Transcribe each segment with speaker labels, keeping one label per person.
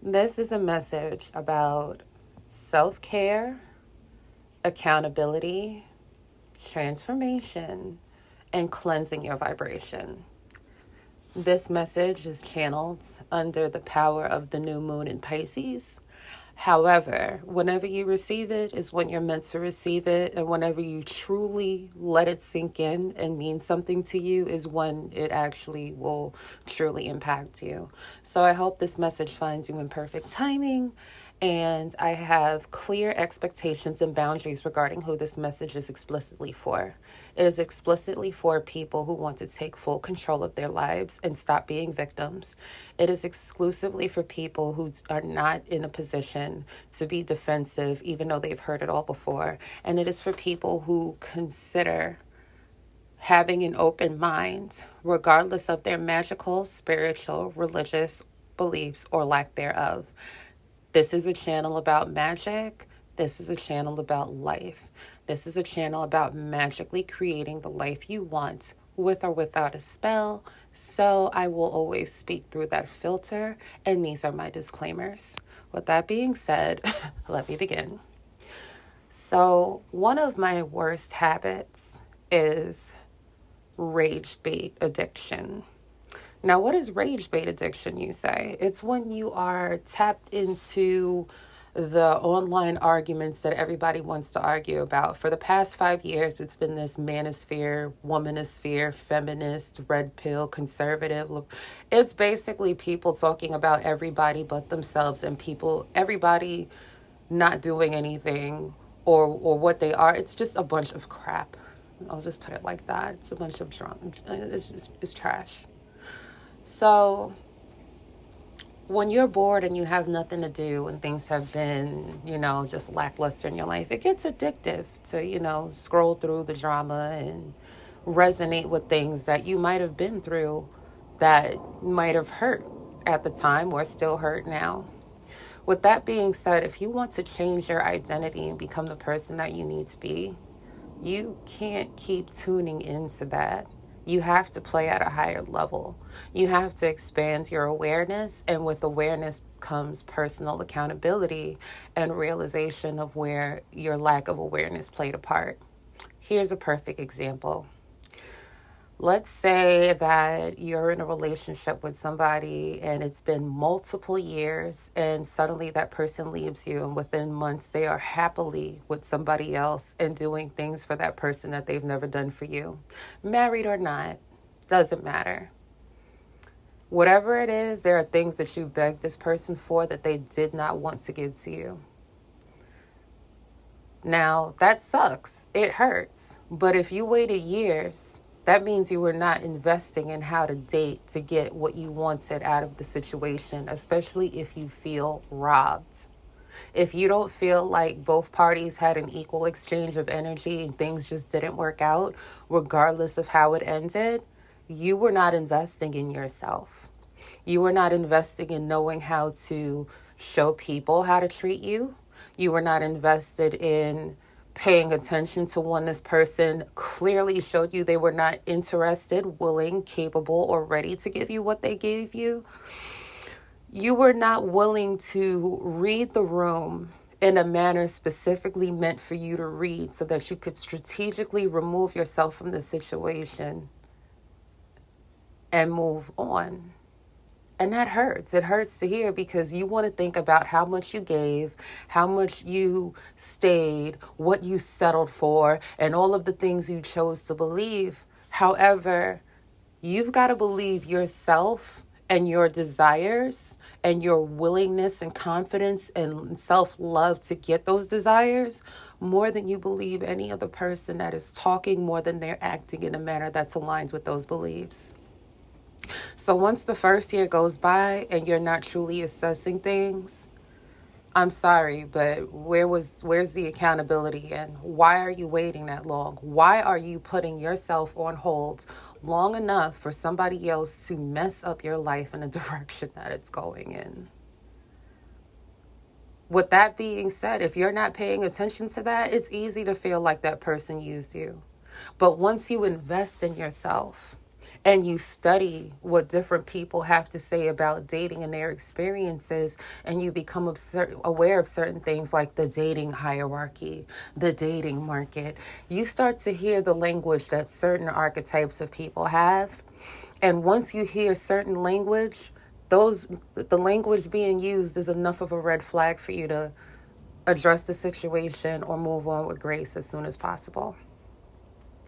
Speaker 1: This is a message about self-care, accountability, transformation, and cleansing your vibration. This message is channeled under the power of the new moon in Pisces. However, whenever you receive it is when you're meant to receive it, and whenever you truly let it sink in and mean something to you is when it actually will truly impact you. So I hope this message finds you in perfect timing, and I have clear expectations and boundaries regarding who this message is explicitly for. It is explicitly for people who want to take full control of their lives and stop being victims. It is exclusively for people who are not in a position to be defensive, even though they've heard it all before. And it is for people who consider having an open mind, regardless of their magical, spiritual, religious beliefs or lack thereof. This is a channel about magic. This is a channel about life. This is a channel about magically creating the life you want with or without a spell. So I will always speak through that filter, and these are my disclaimers. With that being said, let me begin. So one of my worst habits is rage bait addiction. Now, what is rage bait addiction, you say? It's when you are tapped into the online arguments that everybody wants to argue about. For the past 5 years, it's been this manosphere, womanosphere, feminist, red pill, conservative. It's basically people talking about everybody but themselves, and everybody not doing anything or what they are. It's just a bunch of crap. I'll just put it like that. It's a bunch of drunk. It's trash. So when you're bored and you have nothing to do and things have been, just lackluster in your life, it gets addictive to, scroll through the drama and resonate with things that you might have been through that might have hurt at the time or still hurt now. With that being said, if you want to change your identity and become the person that you need to be, you can't keep tuning into that. You have to play at a higher level. You have to expand your awareness, and with awareness comes personal accountability and realization of where your lack of awareness played a part. Here's a perfect example. Let's say that you're in a relationship with somebody and it's been multiple years, and suddenly that person leaves you, and within months they are happily with somebody else and doing things for that person that they've never done for you. Married or not, doesn't matter. Whatever it is, there are things that you begged this person for that they did not want to give to you. Now, that sucks. It hurts. But if you waited years, that means you were not investing in how to date to get what you wanted out of the situation, especially if you feel robbed. If you don't feel like both parties had an equal exchange of energy and things just didn't work out, regardless of how it ended, you were not investing in yourself. You were not investing in knowing how to show people how to treat you. You were not invested in paying attention to when this person clearly showed you they were not interested, willing, capable, or ready to give you what they gave you. You were not willing to read the room in a manner specifically meant for you to read so that you could strategically remove yourself from the situation and move on. And that hurts. It hurts to hear because you want to think about how much you gave, how much you stayed, what you settled for, and all of the things you chose to believe. However, you've got to believe yourself and your desires and your willingness and confidence and self-love to get those desires more than you believe any other person that is talking, more than they're acting in a manner that's aligned with those beliefs. So once the first year goes by and you're not truly assessing things, I'm sorry, but where's the accountability, and why are you waiting that long? Why are you putting yourself on hold long enough for somebody else to mess up your life in the direction that it's going in? With that being said, if you're not paying attention to that, it's easy to feel like that person used you. But once you invest in yourself, and you study what different people have to say about dating and their experiences, and you become aware of certain things like the dating hierarchy, the dating market, you start to hear the language that certain archetypes of people have. And once you hear certain language, the language being used is enough of a red flag for you to address the situation or move on with grace as soon as possible.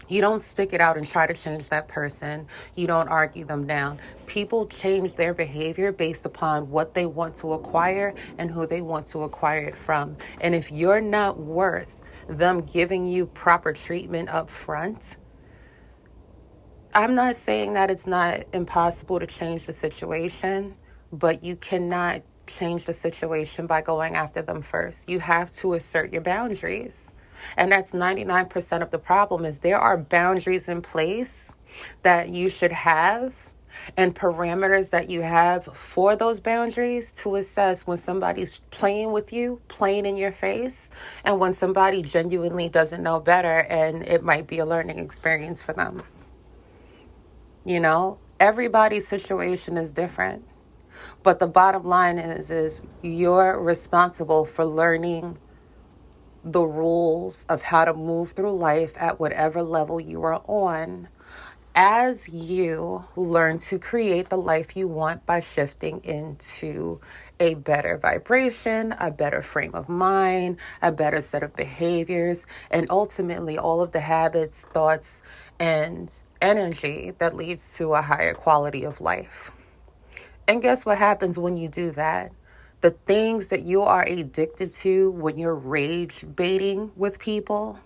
Speaker 1: You don't stick it out and try to change that person. You don't argue them down. People change their behavior based upon what they want to acquire and who they want to acquire it from. And if you're not worth them giving you proper treatment up front, I'm not saying that it's not impossible to change the situation, but you cannot change the situation by going after them first. You have to assert your boundaries. And that's 99% of the problem, is there are boundaries in place that you should have and parameters that you have for those boundaries to assess when somebody's playing with you, playing in your face, and when somebody genuinely doesn't know better and it might be a learning experience for them. You know, everybody's situation is different. But the bottom line is you're responsible for learning the rules of how to move through life at whatever level you are on, as you learn to create the life you want by shifting into a better vibration, a better frame of mind, a better set of behaviors, and ultimately all of the habits, thoughts, and energy that leads to a higher quality of life. And guess what happens when you do that? The things that you are addicted to when you're rage baiting with people,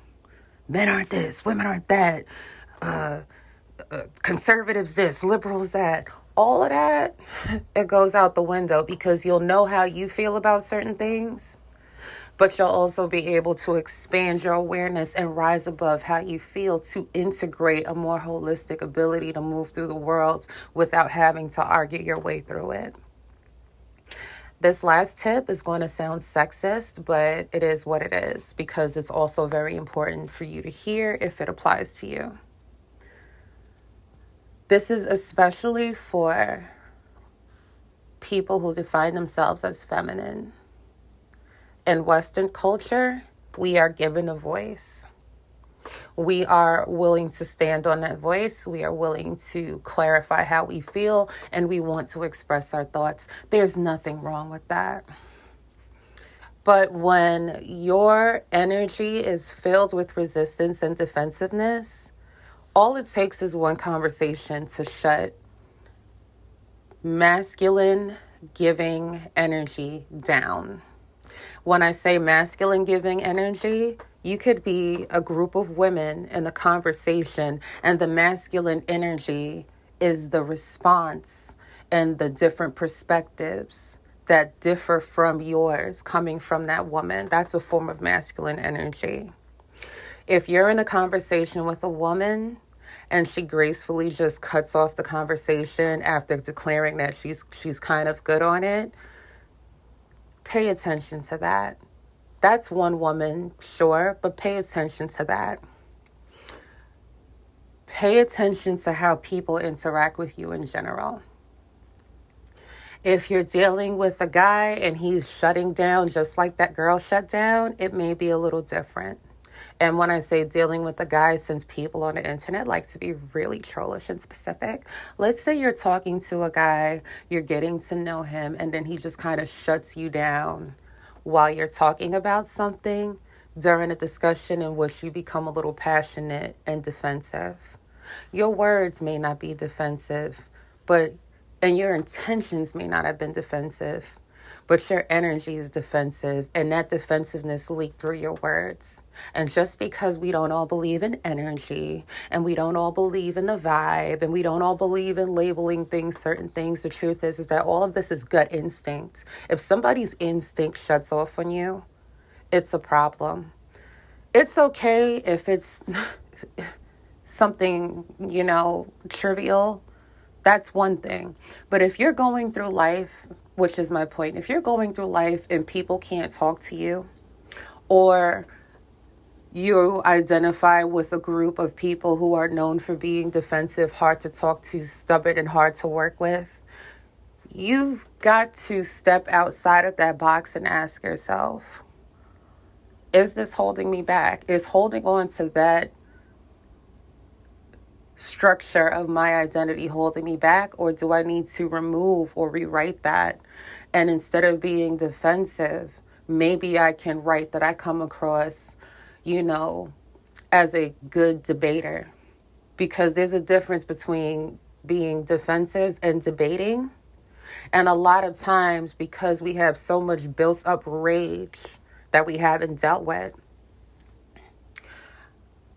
Speaker 1: men aren't this, women aren't that, conservatives this, liberals that, all of that, it goes out the window, because you'll know how you feel about certain things, but you'll also be able to expand your awareness and rise above how you feel to integrate a more holistic ability to move through the world without having to argue your way through it. This last tip is going to sound sexist, but it is what it is, because it's also very important for you to hear if it applies to you. This is especially for people who define themselves as feminine. In Western culture, we are given a voice. We are willing to stand on that voice. We are willing to clarify how we feel, and we want to express our thoughts. There's nothing wrong with that. But when your energy is filled with resistance and defensiveness, all it takes is one conversation to shut masculine giving energy down. When I say masculine giving energy, you could be a group of women in a conversation, and the masculine energy is the response and the different perspectives that differ from yours coming from that woman. That's a form of masculine energy. If you're in a conversation with a woman and she gracefully just cuts off the conversation after declaring that she's kind of good on it, pay attention to that. That's one woman, sure, but pay attention to that. Pay attention to how people interact with you in general. If you're dealing with a guy and he's shutting down just like that girl shut down, it may be a little different. And when I say dealing with a guy, since people on the internet like to be really trollish and specific, let's say you're talking to a guy, you're getting to know him, and then he just kind of shuts you down while you're talking about something during a discussion in which you become a little passionate and defensive. Your words may not be defensive, and your intentions may not have been defensive, but your energy is defensive, and that defensiveness leaked through your words. And just because we don't all believe in energy, and we don't all believe in the vibe, and we don't all believe in labeling things, certain things, the truth is that all of this is gut instinct. If somebody's instinct shuts off on you, it's a problem. It's okay if it's something, trivial. That's one thing. But if you're going through life, which is my point, if you're going through life and people can't talk to you, or you identify with a group of people who are known for being defensive, hard to talk to, stubborn, and hard to work with, you've got to step outside of that box and ask yourself, is this holding me back? Is holding on to that structure of my identity holding me back? Or do I need to remove or rewrite that? And instead of being defensive, maybe I can write that I come across, as a good debater. Because there's a difference between being defensive and debating. And a lot of times, because we have so much built up rage that we haven't dealt with,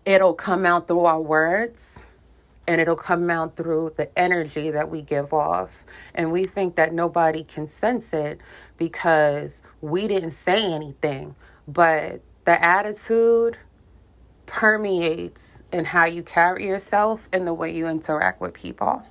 Speaker 1: it'll come out through our words, and it'll come out through the energy that we give off. And we think that nobody can sense it because we didn't say anything. But the attitude permeates in how you carry yourself and the way you interact with people.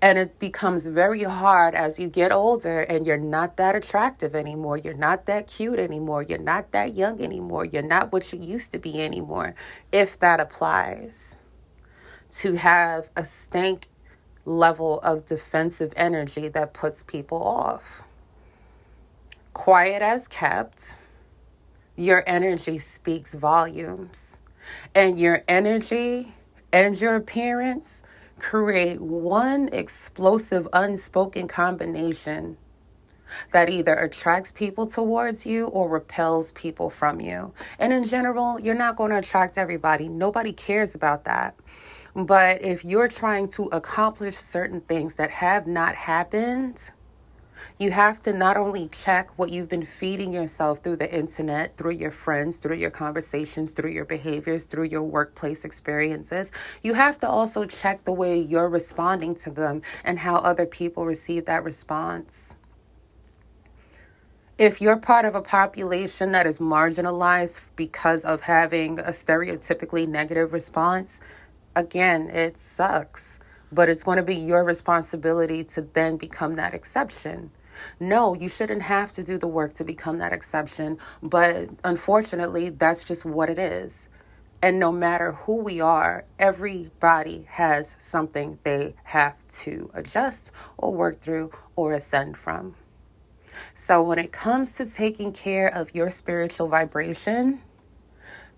Speaker 1: And it becomes very hard as you get older and you're not that attractive anymore. You're not that cute anymore. You're not that young anymore. You're not what you used to be anymore, if that applies, to have a stank level of defensive energy that puts people off. Quiet as kept, your energy speaks volumes. And your energy and your appearance create one explosive, unspoken combination that either attracts people towards you or repels people from you. And in general, you're not going to attract everybody. Nobody cares about that. But if you're trying to accomplish certain things that have not happened, you have to not only check what you've been feeding yourself through the internet, through your friends, through your conversations, through your behaviors, through your workplace experiences. You have to also check the way you're responding to them and how other people receive that response. If you're part of a population that is marginalized because of having a stereotypically negative response, again, it sucks. But it's going to be your responsibility to then become that exception. No, you shouldn't have to do the work to become that exception. But unfortunately, that's just what it is. And no matter who we are, everybody has something they have to adjust or work through or ascend from. So when it comes to taking care of your spiritual vibration,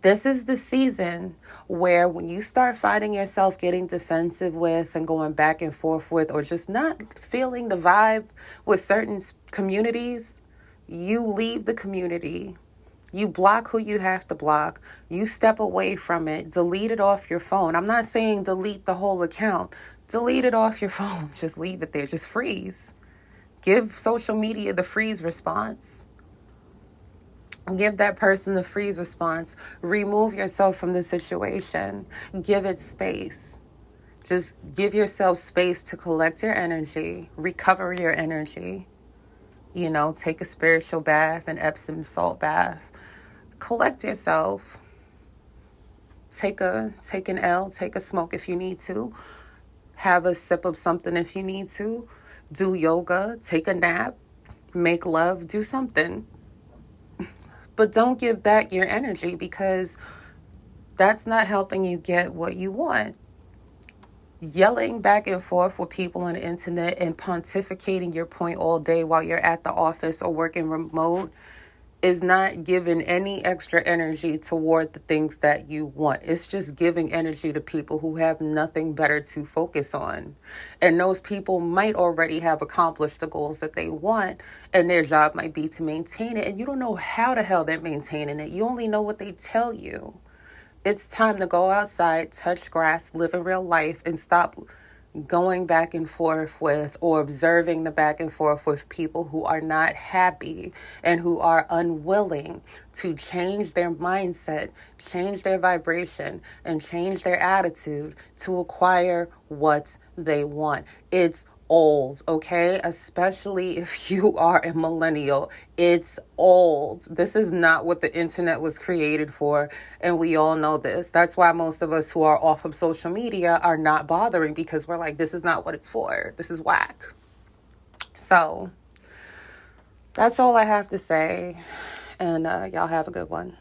Speaker 1: this is the season where when you start finding yourself getting defensive with and going back and forth with, or just not feeling the vibe with certain communities, you leave the community. You block who you have to block. You step away from it. Delete it off your phone. I'm not saying delete the whole account. Delete it off your phone. Just leave it there. Just freeze. Give social media the freeze response. Give that person the freeze response. Remove yourself from the situation. Give it space. Just give yourself space to collect your energy, recover your energy. Take a spiritual bath, an Epsom salt bath. Collect yourself. Take an L, take a smoke if you need to. Have a sip of something if you need to. Do yoga, take a nap, make love, do something. But don't give that your energy, because that's not helping you get what you want. Yelling back and forth with people on the internet and pontificating your point all day while you're at the office or working remote is not giving any extra energy toward the things that you want. It's just giving energy to people who have nothing better to focus on. And those people might already have accomplished the goals that they want, and their job might be to maintain it. And you don't know how the hell they're maintaining it. You only know what they tell you. It's time to go outside, touch grass, live a real life, and stop going back and forth with, or observing the back and forth with, people who are not happy and who are unwilling to change their mindset, change their vibration, and change their attitude to acquire what they want. It's old, okay? Especially if you are a millennial. It's old. This is not what the internet was created for, and we all know this. That's why most of us who are off of social media are not bothering, because we're like, this is not what it's for. This is whack. So that's all I have to say, and y'all have a good one.